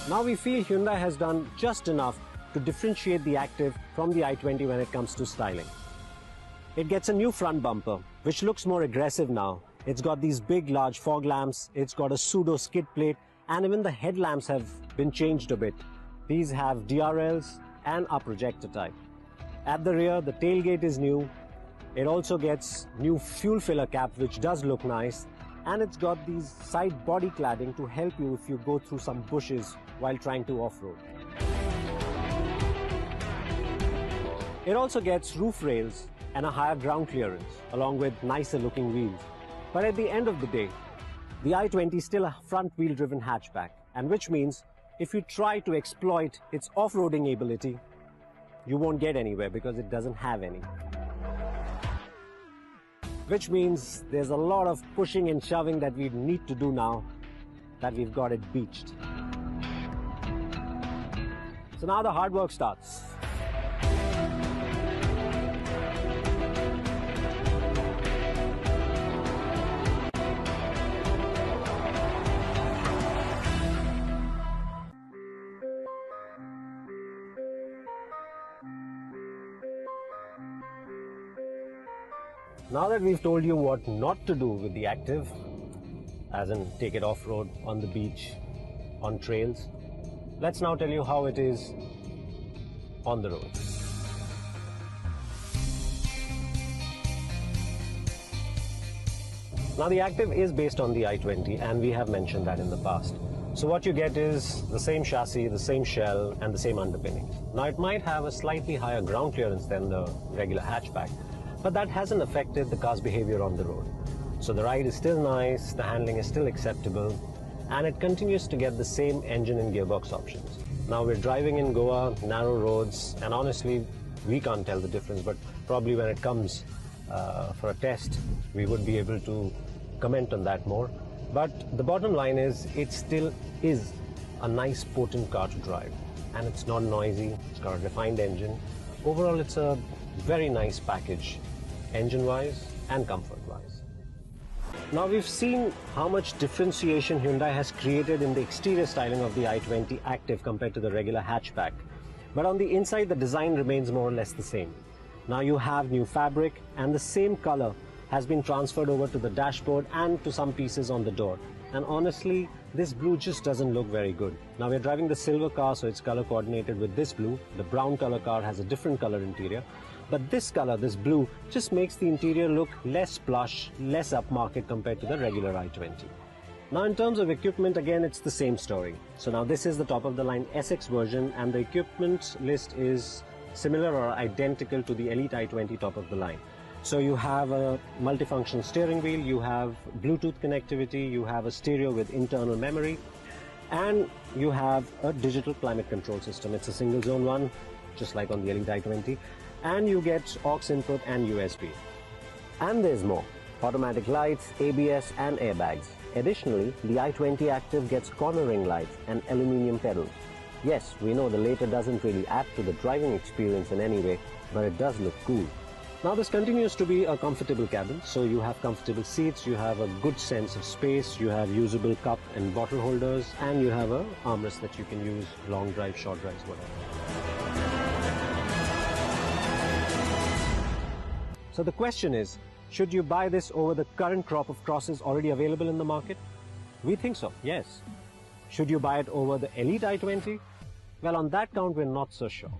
Now we feel Hyundai has done just enough to differentiate the Active from the i20 when it comes to styling. It gets a new front bumper, which looks more aggressive now. It's got these big large fog lamps, it's got a pseudo skid plate, and even the headlamps have been changed a bit. These have DRLs and are projector type. At the rear, the tailgate is new. It also gets new fuel filler cap, which does look nice, and it's got these side body cladding to help you if you go through some bushes while trying to off-road. It also gets roof rails and a higher ground clearance, along with nicer looking wheels. But at the end of the day, the i20 is still a front-wheel driven hatchback, and which means if you try to exploit its off-roading ability, you won't get anywhere because it doesn't have any. Which means there's a lot of pushing and shoving that we need to do now that we've got it beached. So now the hard work starts. Now that we've told you what not to do with the Active, as in take it off-road, on the beach, on trails, let's now tell you how it is on the road. Now the Active is based on the i20, and we have mentioned that in the past. So what you get is the same chassis, the same shell, and the same underpinnings. Now it might have a slightly higher ground clearance than the regular hatchback, but that hasn't affected the car's behavior on the road. So the ride is still nice, the handling is still acceptable, and it continues to get the same engine and gearbox options. Now we're driving in Goa, narrow roads, and honestly, we can't tell the difference, but probably when it comes for a test, we would be able to comment on that more. But the bottom line is, it still is a nice, potent car to drive, and it's not noisy, it's got a refined engine. Overall, it's a very nice package, engine-wise and comfort-wise. Now we've seen how much differentiation Hyundai has created in the exterior styling of the i20 Active compared to the regular hatchback. But on the inside, the design remains more or less the same. Now you have new fabric, and the same color has been transferred over to the dashboard and to some pieces on the door. And honestly, this blue just doesn't look very good. Now we're driving the silver car, so it's color coordinated with this blue. The brown color car has a different color interior. But this color, this blue, just makes the interior look less plush, less upmarket compared to the regular i20. Now in terms of equipment, again, it's the same story. So now this is the top of the line SX version, and the equipment list is similar or identical to the Elite i20 top of the line. So you have a multifunction steering wheel, you have Bluetooth connectivity, you have a stereo with internal memory, and you have a digital climate control system. It's a single zone one, just like on the Elite i20, and you get aux input and USB. And there's more: automatic lights, ABS and airbags. Additionally, the i20 Active gets cornering lights and aluminium pedals. Yes, we know the latter doesn't really add to the driving experience in any way, but it does look cool. Now this continues to be a comfortable cabin, so you have comfortable seats, you have a good sense of space, you have usable cup and bottle holders, and you have an armrest that you can use long drive, short drives, whatever. So the question is, should you buy this over the current crop of crosses already available in the market? We think so, yes. Should you buy it over the Elite i20? Well, on that count, we're not so sure.